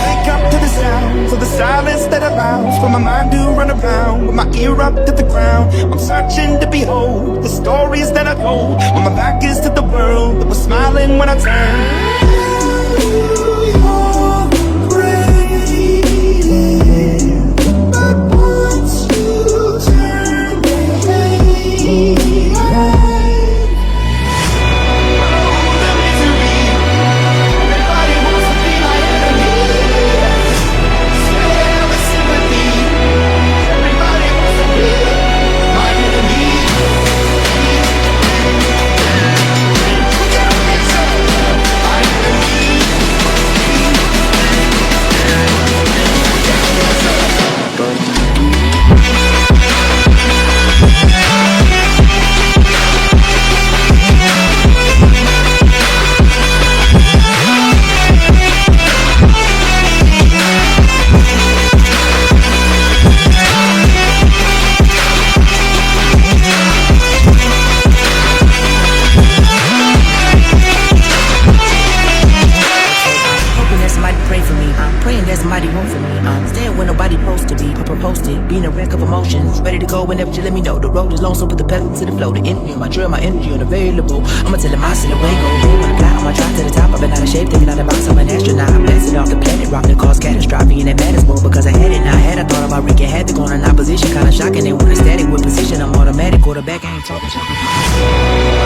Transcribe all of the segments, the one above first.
Wake up to the sounds of the silence that allows for my mind to run around with my ear up to the ground. I'm searching to behold the stories that I told when my back is to the world that was smiling when I turned. Whenever you let me know the road is long, so put the pedal to the flow. The energy on my drill, my energy unavailable. I'ma tell him I see the way go. When I fly, I'ma try to the top. I've been out of shape, thinking out the box. I'm an astronaut. I'm blasting off the planet, rock that caused catastrophe, and that matters more because I had it. Now I had, I thought about wreaking havoc on an opposition, kinda shocking. They with a static with position. I'm automatic, quarterback. I ain't talking shit.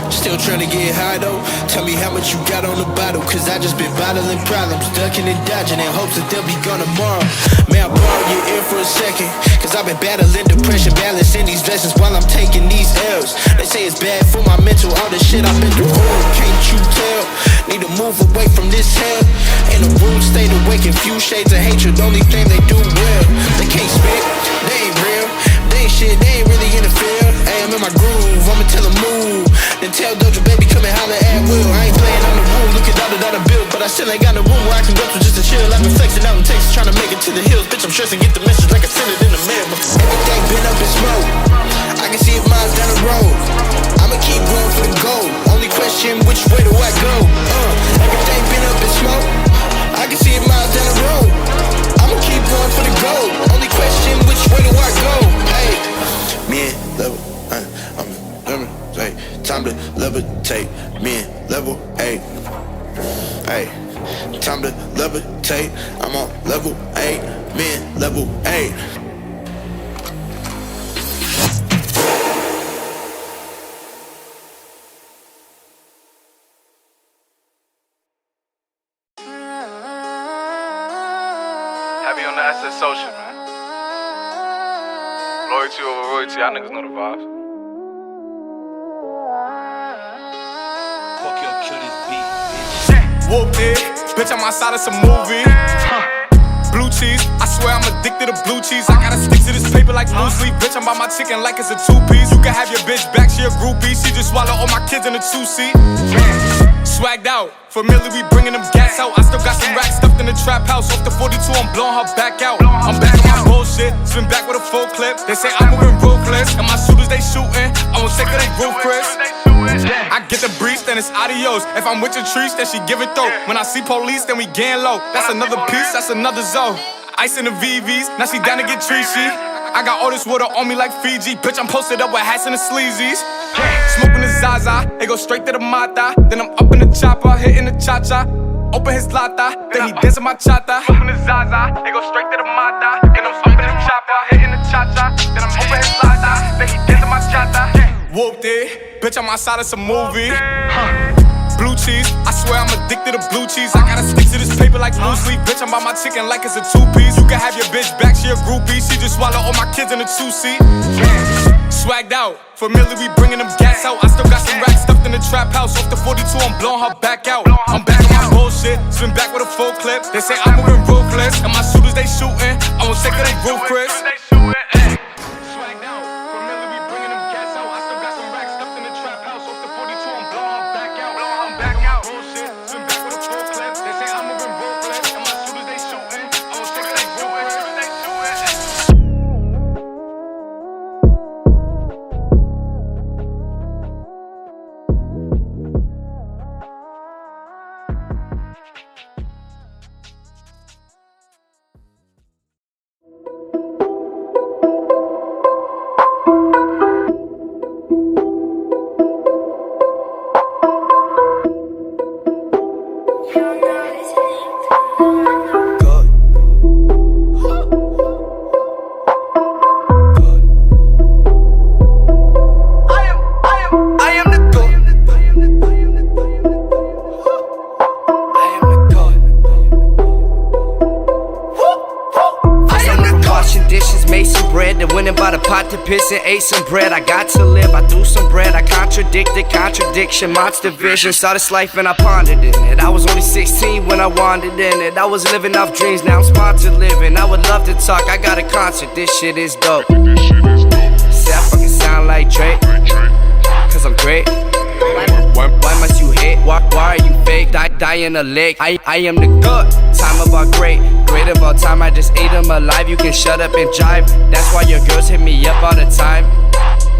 Still trying to get high though. Tell me how much you got on the bottle, cause I just been bottling problems, ducking and dodging in hopes that they'll be gone tomorrow. May I borrow your ear for a second? Cause I've been battling depression, balancing these lessons while I'm taking these L's. They say it's bad for my mental, all the shit I've been through. Can't you tell? Need to move away from this hell. In a room, stay awake, and few shades of hatred, only thing they do well. They can't spit, they ain't real, they ain't shit, they ain't really in the field. Hey, I'm in my groove, I'ma tell them move. Then tell Doja baby come and holler at will. I ain't playing on the room, look at all the dollar bill, but I still ain't ain't got no room where I can go to just to chill. I've been flexing out in Texas, trying to make it to the hills. Bitch, I'm stressing, get the message like I sent it in the mail. Everything been up in smoke. I can see it miles down the road. I'ma keep going for the gold. Only question, which way do I go? Everything been up in smoke. I can see it miles down the road. I'ma keep going for the gold. Only question, which way do I go? Hey, me and level, I'm levitate. Time to levitate. Me and level 8. Hey, time to levitate. I'm on level 8. Me and level 8. Heavy on the asset social, man. Loyalty over royalty, y'all niggas know the vibes. Fuck yo, kill this beat, bitch. Whooped it, bitch, I'm outside of some movie. Blue cheese, I swear I'm addicted to blue cheese. I gotta stick to this paper like blue sleep. Bitch, I'm by my chicken like it's a 2-piece. You can have your bitch back, she a groupie. She just swallow all my kids in a 2-seat. Swagged out, familiar, we bringing them gas out. I still got some racks stuffed in the trap house. Off the 42, I'm blowing her back out. I'm back on my bullshit, spin back with a full clip. They say I'm moving ruthless, and my shooters they shooting. I won't take her, they roof Chris. I get the breeze, then it's adios. If I'm with your trees, then she give it though. When I see police, then we gang low. That's another piece, that's another zone. Ice in the VVs, now she down to get treachy. I got all this water on me like Fiji. Bitch, I'm posted up with hats and the sleazies. Smoking the Zaza, it go straight to the Mata. Then I'm up in the chopper, hitting the cha-cha. Open his lata, then he dancing my chata. Smoking the Zaza, it go straight to the Mata. Then I'm up in the chopper, hitting the cha-cha. Then I'm open his lata, then he dancing my chata. Whooped it, bitch, I'm outside of some movie. Blue cheese, I swear I'm addicted to blue cheese. I gotta stick to this paper like blue sleep. Bitch, I'm by my chicken like it's a 2-piece. You can have your bitch back, she a groupie. She just swallow all my kids in a 2-seat. Swagged out, familiar, we bringing them gas out. I still got some racks stuffed in the trap house. Off the 42, I'm blowing her back out. I'm back on my bullshit, spin back with a full clip. They say I'm moving ruthless, and my shooters they shooting. I won't take her, they roof Chris. Piss and ate some bread, I got to live, I do some bread, I contradicted, contradiction, monster vision, saw this life and I pondered in it. I was only 16 when I wandered in it, I was living off dreams, now I'm sponsored living. I would love to talk, I got a concert, this shit is dope. Say I fucking sound like Drake, cause I'm great. Why must you hate? Why are you fake? Die in a lake. I am the good. Time of our great of all time. I just ate them alive. You can shut up and jive. That's why your girls hit me up all the time.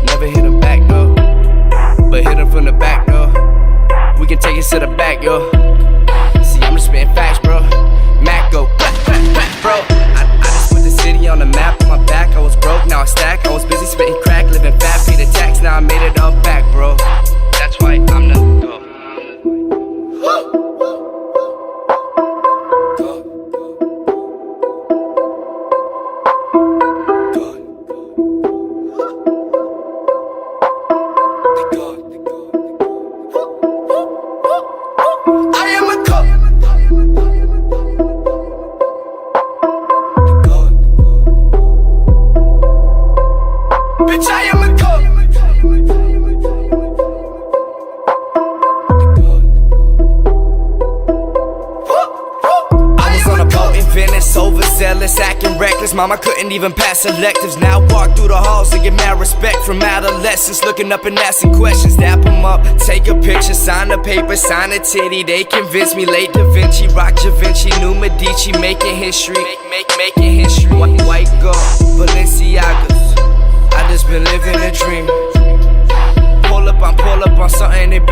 Never hit them back though, but hit them from the back though. We can take it to the back, yo. See, I'm just spitting facts, bro. Mac go, bro. I just put the city on the map on my back. I was broke, now I stack. I was busy spitting crack, living fat, paid the tax. Now I made it all back, bro. That's why I'm the go. I am a Venice, overzealous, acting reckless. Mama couldn't even pass electives. Now walk through the halls and get mad respect from adolescents, looking up and asking questions. Dap them up, take a picture, sign the paper, sign a titty. They convince me late Da Vinci, rock Da Vinci, new Medici, making history, making history. White gold, Balenciagas. I just been living a dream. Pull up on something that